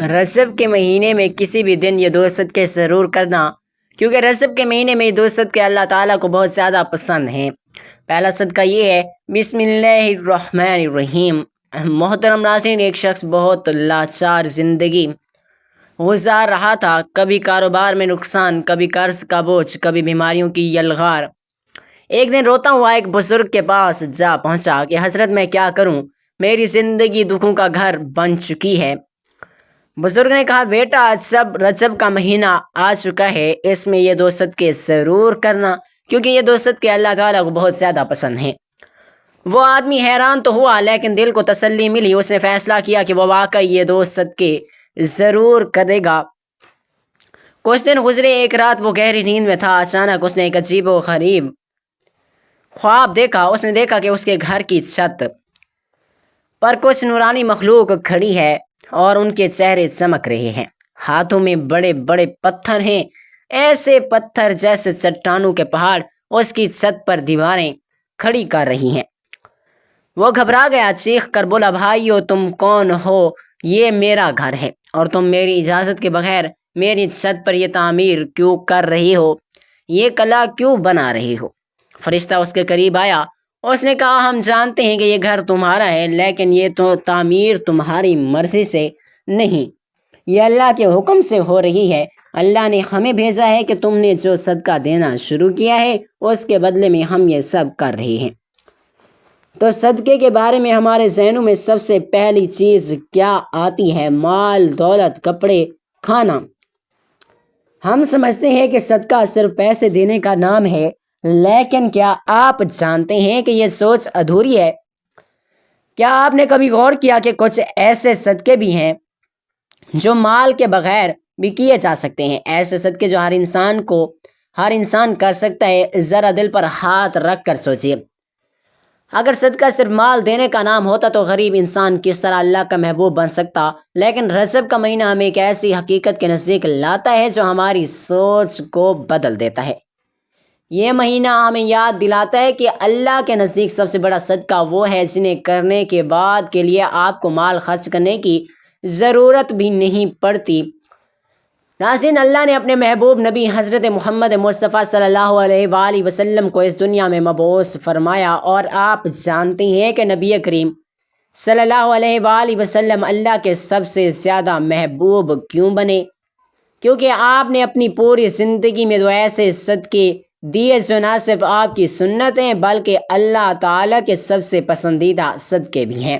رجب کے مہینے میں کسی بھی دن یہ دو صدقے ضرور کرنا، کیونکہ رجب کے مہینے میں یہ دو صدقے اللہ تعالیٰ کو بہت زیادہ پسند ہیں۔ پہلا صدقہ یہ ہے، بسم اللہ الرحمن الرحیم۔ محترم ناظرین، ایک شخص بہت لاچار زندگی گزار رہا تھا، کبھی کاروبار میں نقصان، کبھی قرض کا بوجھ، کبھی بیماریوں کی یلغار۔ ایک دن روتا ہوا ایک بزرگ کے پاس جا پہنچا کہ حضرت میں کیا کروں، میری زندگی دکھوں کا گھر بن چکی ہے۔ بزرگ نے کہا، بیٹا جب رجب کا مہینہ آ چکا ہے، اس میں یہ دو صدقے ضرور کرنا، کیونکہ یہ دو صدقے اللہ تعالیٰ کو بہت زیادہ پسند ہیں۔ وہ آدمی حیران تو ہوا، لیکن دل کو تسلی ملی۔ اس نے فیصلہ کیا کہ وہ واقعی یہ دو صدقے ضرور کرے گا۔ کچھ دن گزرے، ایک رات وہ گہری نیند میں تھا، اچانک اس نے ایک عجیب و غریب خواب دیکھا۔ اس نے دیکھا کہ اس کے گھر کی چھت پر کچھ نورانی مخلوق کھڑی ہے اور ان کے چہرے چمک رہے ہیں۔ ہاتھوں میں بڑے بڑے پتھر ہیں، ایسے پتھر جیسے چٹانوں کے پہاڑ اس کی چھت پر دیواریں کھڑی کر رہی ہیں۔ وہ گھبرا گیا، چیخ کر بولا، بھائیو تم کون ہو؟ یہ میرا گھر ہے اور تم میری اجازت کے بغیر میری چھت پر یہ تعمیر کیوں کر رہی ہو؟ یہ قلعہ کیوں بنا رہی ہو؟ فرشتہ اس کے قریب آیا، اس نے کہا، ہم جانتے ہیں کہ یہ گھر تمہارا ہے، لیکن یہ تو تعمیر تمہاری مرضی سے نہیں، یہ اللہ کے حکم سے ہو رہی ہے۔ اللہ نے ہمیں بھیجا ہے کہ تم نے جو صدقہ دینا شروع کیا ہے، اس کے بدلے میں ہم یہ سب کر رہے ہیں۔ تو صدقے کے بارے میں ہمارے ذہنوں میں سب سے پہلی چیز کیا آتی ہے؟ مال، دولت، کپڑے، کھانا۔ ہم سمجھتے ہیں کہ صدقہ صرف پیسے دینے کا نام ہے، لیکن کیا آپ جانتے ہیں کہ یہ سوچ ادھوری ہے؟ کیا آپ نے کبھی غور کیا کہ کچھ ایسے صدقے بھی ہیں جو مال کے بغیر بھی کیے جا سکتے ہیں؟ ایسے صدقے جو ہر انسان کر سکتا ہے۔ ذرا دل پر ہاتھ رکھ کر سوچیے، اگر صدقہ صرف مال دینے کا نام ہوتا تو غریب انسان کس طرح اللہ کا محبوب بن سکتا؟ لیکن رجب کا مہینہ ہمیں ایک ایسی حقیقت کے نزدیک لاتا ہے جو ہماری سوچ کو بدل دیتا ہے۔ یہ مہینہ ہمیں یاد دلاتا ہے کہ اللہ کے نزدیک سب سے بڑا صدقہ وہ ہے جنہیں کرنے کے بعد کے لیے آپ کو مال خرچ کرنے کی ضرورت بھی نہیں پڑتی۔ ناظرین، اللہ نے اپنے محبوب نبی حضرت محمد مصطفیٰ صلی اللہ علیہ وآلہ وسلم کو اس دنیا میں مبعوث فرمایا، اور آپ جانتے ہیں کہ نبی کریم صلی اللہ علیہ وآلہ وسلم اللہ کے سب سے زیادہ محبوب کیوں بنے؟ کیونکہ آپ نے اپنی پوری زندگی میں دو ایسے صدقے دیے جو نہ صرف آپ کی سنت ہیں بلکہ اللہ تعالیٰ کے سب سے پسندیدہ صدقے بھی ہیں۔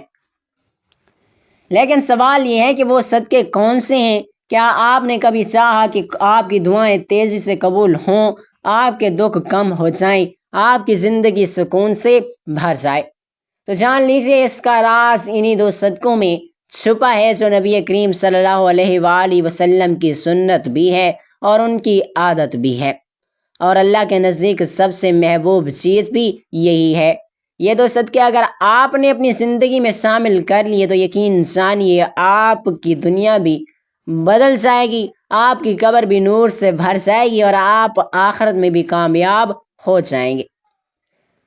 لیکن سوال یہ ہے کہ وہ صدقے کون سے ہیں؟ کیا آپ نے کبھی چاہا کہ آپ کی دعائیں تیزی سے قبول ہوں، آپ کے دکھ کم ہو جائیں، آپ کی زندگی سکون سے بھر جائے؟ تو جان لیجیے، اس کا راز انہی دو صدقوں میں چھپا ہے جو نبی کریم صلی اللہ علیہ وآلہ وسلم کی سنت بھی ہے اور ان کی عادت بھی ہے، اور اللہ کے نزدیک سب سے محبوب چیز بھی یہی ہے۔ یہ دو صدقے اگر آپ نے اپنی زندگی میں شامل کر لیے تو یقین جانیے آپ کی دنیا بھی بدل جائے گی، آپ کی قبر بھی نور سے بھر جائے گی اور آپ آخرت میں بھی کامیاب ہو جائیں گے۔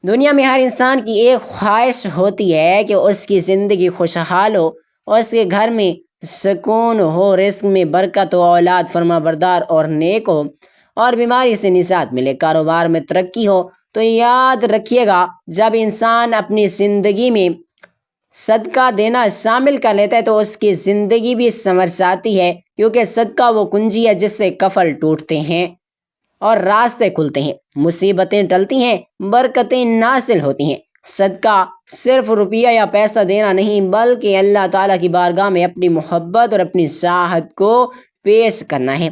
دنیا میں ہر انسان کی ایک خواہش ہوتی ہے کہ اس کی زندگی خوشحال ہو، اس کے گھر میں سکون ہو، رزق میں برکت ہو، اولاد فرما بردار اور نیک ہو، اور بیماری سے نجات ملے، کاروبار میں ترقی ہو۔ تو یاد رکھیے گا، جب انسان اپنی زندگی میں صدقہ دینا شامل کر لیتا ہے تو اس کی زندگی بھی سنور جاتی ہے، کیونکہ صدقہ وہ کنجی ہے جس سے قفل ٹوٹتے ہیں اور راستے کھلتے ہیں، مصیبتیں ٹلتی ہیں، برکتیں نازل ہوتی ہیں۔ صدقہ صرف روپیہ یا پیسہ دینا نہیں، بلکہ اللہ تعالیٰ کی بارگاہ میں اپنی محبت اور اپنی چاہت کو پیش کرنا ہے۔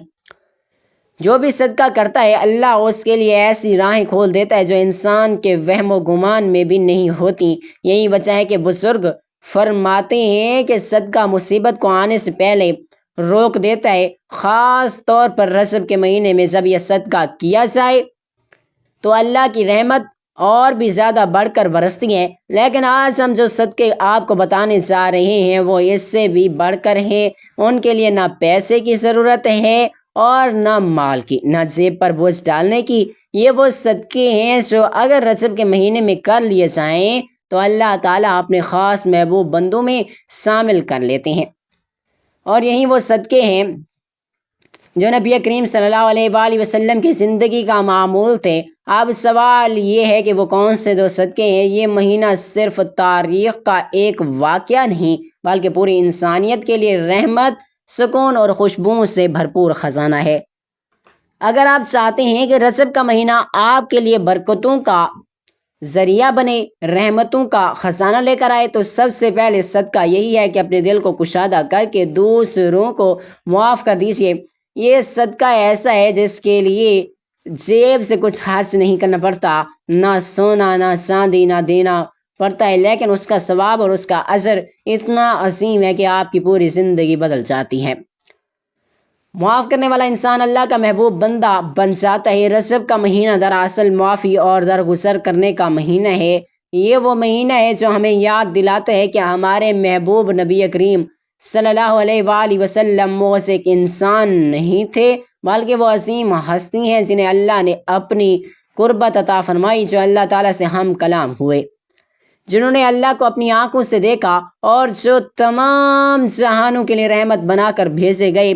جو بھی صدقہ کرتا ہے، اللہ اس کے لیے ایسی راہیں کھول دیتا ہے جو انسان کے وہم و گمان میں بھی نہیں ہوتی۔ یہی وجہ ہے کہ بزرگ فرماتے ہیں کہ صدقہ مصیبت کو آنے سے پہلے روک دیتا ہے۔ خاص طور پر رجب کے مہینے میں جب یہ صدقہ کیا جائے تو اللہ کی رحمت اور بھی زیادہ بڑھ کر برستی ہے۔ لیکن آج ہم جو صدقے آپ کو بتانے جا رہے ہیں وہ اس سے بھی بڑھ کر ہیں۔ ان کے لیے نہ پیسے کی ضرورت ہے اور نہ مال کی، نہ جیب پر بوجھ ڈالنے کی۔ یہ وہ صدقے ہیں جو اگر رجب کے مہینے میں کر لیے جائیں تو اللہ تعالیٰ اپنے خاص محبوب بندوں میں شامل کر لیتے ہیں۔ اور یہی وہ صدقے ہیں جو نبی کریم صلی اللہ علیہ وآلہ وسلم کی زندگی کا معمول تھے۔ اب سوال یہ ہے کہ وہ کون سے دو صدقے ہیں؟ یہ مہینہ صرف تاریخ کا ایک واقعہ نہیں بلکہ پوری انسانیت کے لیے رحمت، سکون اور خوشبو سے بھرپور خزانہ ہے۔ اگر آپ چاہتے ہیں کہ رجب کا مہینہ آپ کے لیے برکتوں کا ذریعہ بنے، رحمتوں کا خزانہ لے کر آئے، تو سب سے پہلے صدقہ یہی ہے کہ اپنے دل کو کشادہ کر کے دوسروں کو معاف کر دیجیے۔ یہ صدقہ ایسا ہے جس کے لیے جیب سے کچھ خرچ نہیں کرنا پڑتا، نہ سونا نہ چاندی نہ دینا پڑتا ہے، لیکن اس کا ثواب اور اس کا اجر اتنا عظیم ہے کہ آپ کی پوری زندگی بدل جاتی ہے۔ معاف کرنے والا انسان اللہ کا محبوب بندہ بن جاتا ہے۔ رجب کا مہینہ دراصل معافی اور درگزر کرنے کا مہینہ ہے۔ یہ وہ مہینہ ہے جو ہمیں یاد دلاتا ہے کہ ہمارے محبوب نبی کریم صلی اللہ علیہ وآلہ وسلم محض ایک انسان نہیں تھے بلکہ وہ عظیم ہستی ہیں جنہیں اللہ نے اپنی قربت عطا فرمائی، جو اللہ تعالیٰ سے ہم کلام ہوئے، جنہوں نے اللہ کو اپنی آنکھوں سے دیکھا اور جو تمام جہانوں کے لیے رحمت بنا کر بھیجے گئے۔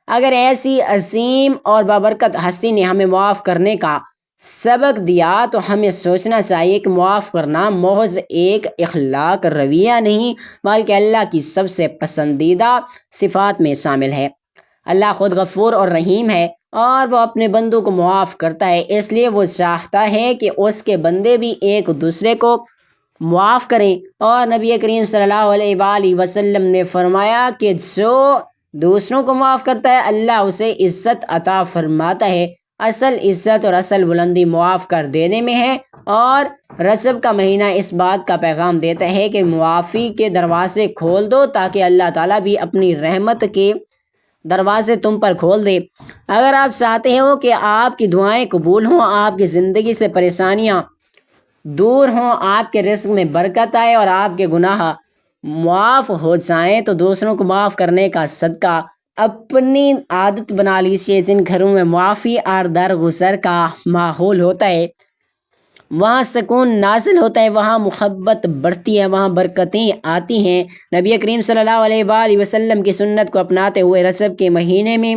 اگر ایسی عظیم اور بابرکت ہستی نے ہمیں معاف کرنے کا سبق دیا تو ہمیں سوچنا چاہیے کہ معاف کرنا محض ایک اخلاق رویہ نہیں بلکہ اللہ کی سب سے پسندیدہ صفات میں شامل ہے۔ اللہ خود غفور اور رحیم ہے اور وہ اپنے بندوں کو معاف کرتا ہے، اس لیے وہ چاہتا ہے کہ اس کے بندے بھی ایک دوسرے کو معاف کریں۔ اور نبی کریم صلی اللہ علیہ وآلہ وسلم نے فرمایا کہ جو دوسروں کو معاف کرتا ہے اللہ اسے عزت عطا فرماتا ہے۔ اصل عزت اور اصل بلندی معاف کر دینے میں ہے، اور رجب کا مہینہ اس بات کا پیغام دیتا ہے کہ معافی کے دروازے کھول دو تاکہ اللہ تعالیٰ بھی اپنی رحمت کے دروازے تم پر کھول دے۔ اگر آپ چاہتے ہو کہ آپ کی دعائیں قبول ہوں، آپ کی زندگی سے پریشانیاں دور ہوں، آپ کے رزق میں برکت آئے اور آپ کے گناہ معاف ہو جائیں، تو دوسروں کو معاف کرنے کا صدقہ اپنی عادت بنا لیجیے۔ جن گھروں میں معافی اور درگزر کا ماحول ہوتا ہے وہاں سکون نازل ہوتا ہے، وہاں محبت بڑھتی ہے، وہاں برکتیں آتی ہیں۔ نبی کریم صلی اللہ علیہ وآلہ وسلم کی سنت کو اپناتے ہوئے رجب کے مہینے میں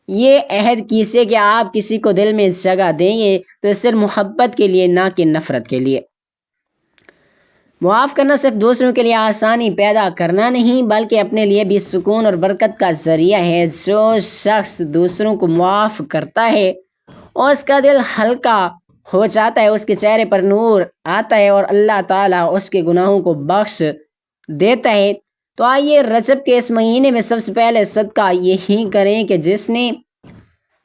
یہ عہد کیجیے کہ آپ کسی کو دل میں جگہ دیں گے تو صرف محبت کے لیے، نہ کہ نفرت کے لیے۔ معاف کرنا صرف دوسروں کے لیے آسانی پیدا کرنا نہیں بلکہ اپنے لیے بھی سکون اور برکت کا ذریعہ ہے۔ جو شخص دوسروں کو معاف کرتا ہے اس کا دل ہلکا ہو جاتا ہے، اس کے چہرے پر نور آتا ہے اور اللہ تعالیٰ اس کے گناہوں کو بخش دیتا ہے۔ تو آئیے رجب کے اس مہینے میں سب سے پہلے صدقہ یہی کریں کہ جس نے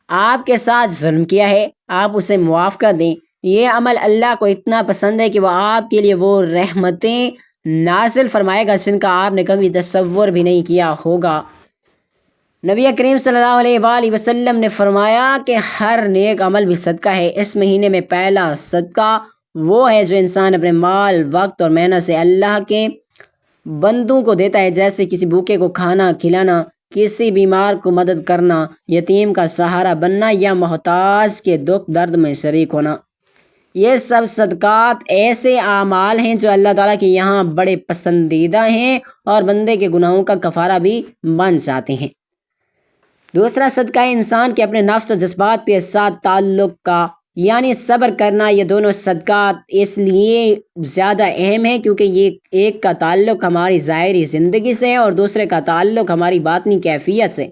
آپ کے ساتھ ظلم کیا ہے آپ اسے معاف کر دیں۔ یہ عمل اللہ کو اتنا پسند ہے کہ وہ آپ کے لیے وہ رحمتیں نازل فرمائے گا جن کا آپ نے کبھی تصور بھی نہیں کیا ہوگا۔ نبی کریم صلی اللہ علیہ وآلہ وسلم نے فرمایا کہ ہر نیک عمل بھی صدقہ ہے۔ اس مہینے میں پہلا صدقہ وہ ہے جو انسان اپنے مال، وقت اور محنت سے اللہ کے بندوں کو دیتا ہے، جیسے کسی بھوکے کو کھانا کھلانا، کسی بیمار کو مدد کرنا، یتیم کا سہارا بننا یا محتاج کے دکھ درد میں شریک ہونا۔ یہ سب صدقات ایسے اعمال ہیں جو اللہ تعالیٰ کے یہاں بڑے پسندیدہ ہیں اور بندے کے گناہوں کا کفارہ بھی بن جاتے ہیں۔ دوسرا صدقہ ہے انسان کے اپنے نفس و جذبات کے ساتھ تعلق کا، یعنی صبر کرنا۔ یہ دونوں صدقات اس لیے زیادہ اہم ہیں کیونکہ یہ ایک کا تعلق ہماری ظاہری زندگی سے ہے اور دوسرے کا تعلق ہماری باطنی کیفیت سے۔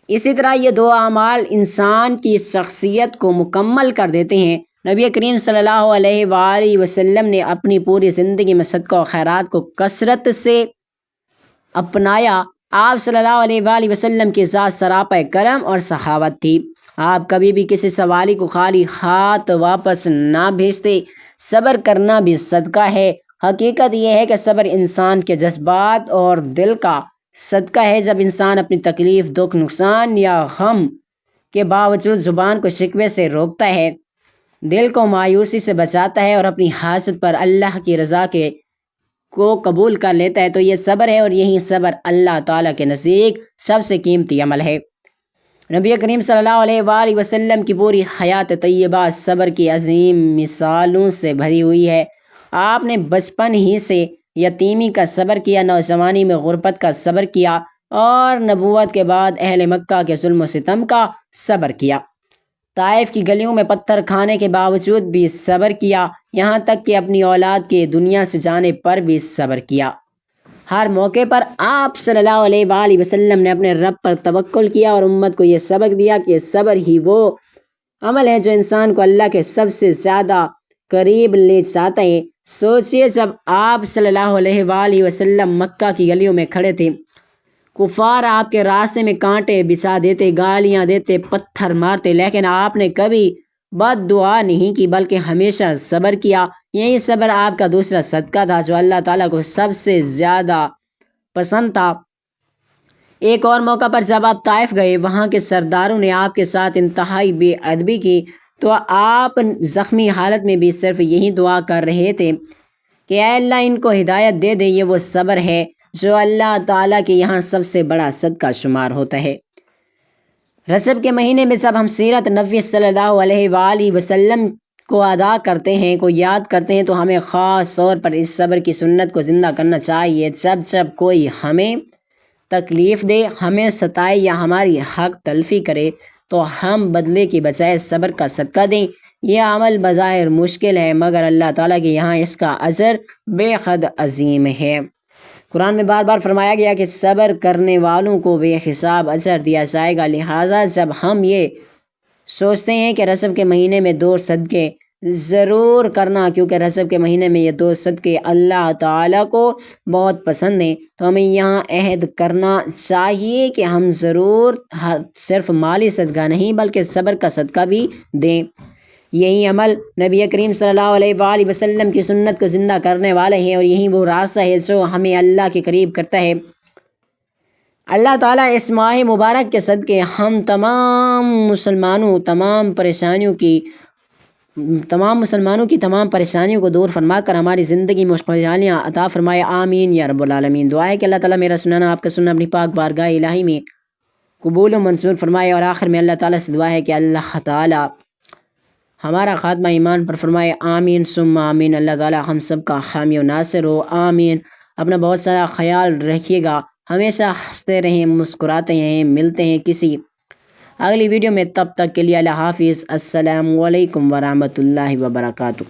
اسی طرح یہ دو اعمال انسان کی شخصیت کو مکمل کر دیتے ہیں۔ نبی کریم صلی اللہ علیہ وآلہ وسلم نے اپنی پوری زندگی میں صدقہ و خیرات کو کثرت سے اپنایا۔ آپ صلی اللہ علیہ وآلہ وسلم کی ذات سراپا کرم اور سخاوت تھی۔ آپ کبھی بھی کسی سوالی کو خالی ہاتھ واپس نہ بھیجتے۔ صبر کرنا بھی صدقہ ہے۔ حقیقت یہ ہے کہ صبر انسان کے جذبات اور دل کا صدقہ ہے۔ جب انسان اپنی تکلیف، دکھ، نقصان یا غم کے باوجود زبان کو شکوے سے روکتا ہے، دل کو مایوسی سے بچاتا ہے اور اپنی حاجت پر اللہ کی رضا کو قبول کر لیتا ہے، تو یہ صبر ہے، اور یہی صبر اللہ تعالیٰ کے نزدیک سب سے قیمتی عمل ہے۔ نبی کریم صلی اللہ علیہ وآلہ وسلم کی پوری حیات طیبہ صبر کی عظیم مثالوں سے بھری ہوئی ہے۔ آپ نے بچپن ہی سے یتیمی کا صبر کیا، نوجوانی میں غربت کا صبر کیا، اور نبوت کے بعد اہل مکہ کے ظلم و ستم کا صبر کیا۔ طائف کی گلیوں میں پتھر کھانے کے باوجود بھی صبر کیا، یہاں تک کہ اپنی اولاد کے دنیا سے جانے پر بھی صبر کیا۔ ہر موقع پر آپ صلی اللہ علیہ وآلہ وسلم نے اپنے رب پر توکل کیا اور امت کو یہ سبق دیا کہ صبر ہی وہ عمل ہے جو انسان کو اللہ کے سب سے زیادہ قریب لے جاتا ہے۔ سوچئے جب آپ صلی اللہ علیہ وآلہ وسلم مکہ کی گلیوں میں کھڑے تھے، کفار آپ کے راستے میں کانٹے بچھا دیتے، گالیاں دیتے، پتھر مارتے، لیکن آپ نے کبھی بد دعا نہیں کی بلکہ ہمیشہ صبر کیا۔ یہی صبر آپ کا دوسرا صدقہ تھا جو اللہ تعالیٰ کو سب سے زیادہ پسند تھا۔ ایک اور موقع پر جب آپ طائف گئے، وہاں کے سرداروں نے آپ کے ساتھ انتہائی بے ادبی کی تو آپ زخمی حالت میں بھی صرف یہی دعا کر رہے تھے کہ اے اللہ ان کو ہدایت دے دے۔ یہ وہ صبر ہے جو اللہ تعالیٰ کے یہاں سب سے بڑا صدقہ شمار ہوتا ہے۔ رجب کے مہینے میں جب ہم سیرت نبوی صلی اللہ علیہ وآلہ وسلم کو ادا کرتے ہیں، کو یاد کرتے ہیں، تو ہمیں خاص طور پر اس صبر کی سنت کو زندہ کرنا چاہیے۔ جب کوئی ہمیں تکلیف دے، ہمیں ستائے یا ہماری حق تلفی کرے تو ہم بدلے کی بجائے صبر کا صدقہ دیں۔ یہ عمل بظاہر مشکل ہے مگر اللہ تعالیٰ کے یہاں اس کا اجر بے حد عظیم ہے۔ قرآن میں بار بار فرمایا گیا کہ صبر کرنے والوں کو بے حساب اجر دیا جائے گا۔ لہٰذا جب ہم یہ سوچتے ہیں کہ رجب کے مہینے میں 2 صدقے ضرور کرنا، کیونکہ رجب کے مہینے میں یہ 2 صدقے اللہ تعالیٰ کو بہت پسند ہیں، تو ہمیں یہاں عہد کرنا چاہیے کہ ہم ضرور صرف مالی صدقہ نہیں بلکہ صبر کا صدقہ بھی دیں۔ یہی عمل نبی کریم صلی اللہ علیہ وآلہ وسلم کی سنت کو زندہ کرنے والے ہیں، اور یہی وہ راستہ ہے جو ہمیں اللہ کے قریب کرتا ہے۔ اللہ تعالیٰ اس ماہ مبارک کے صدقے ہم تمام مسلمانوں کی تمام پریشانیوں کو دور فرما کر ہماری زندگی میں خوشحالیاں عطا فرمائے، آمین یا رب العالمین۔ دعا ہے کہ اللہ تعالیٰ میرا سنانا، آپ کا سننا اپنی پاک بارگاہ الہی میں قبول و منظور فرمائے، اور آخر میں اللہ تعالیٰ سے دعا ہے کہ اللہ تعالیٰ ہمارا خاتمہ ایمان پر فرمائے، آمین ثم آمین۔ اللہ تعالیٰ ہم سب کا حامی و ناصر ہو، آمین۔ اپنا بہت سارا خیال رکھیے گا، ہمیشہ ہنستے رہیں، مسکراتے ہیں۔ ملتے ہیں کسی اگلی ویڈیو میں، تب تک کے لیے اللہ حافظ۔ السلام علیکم ورحمۃ اللہ وبرکاتہ۔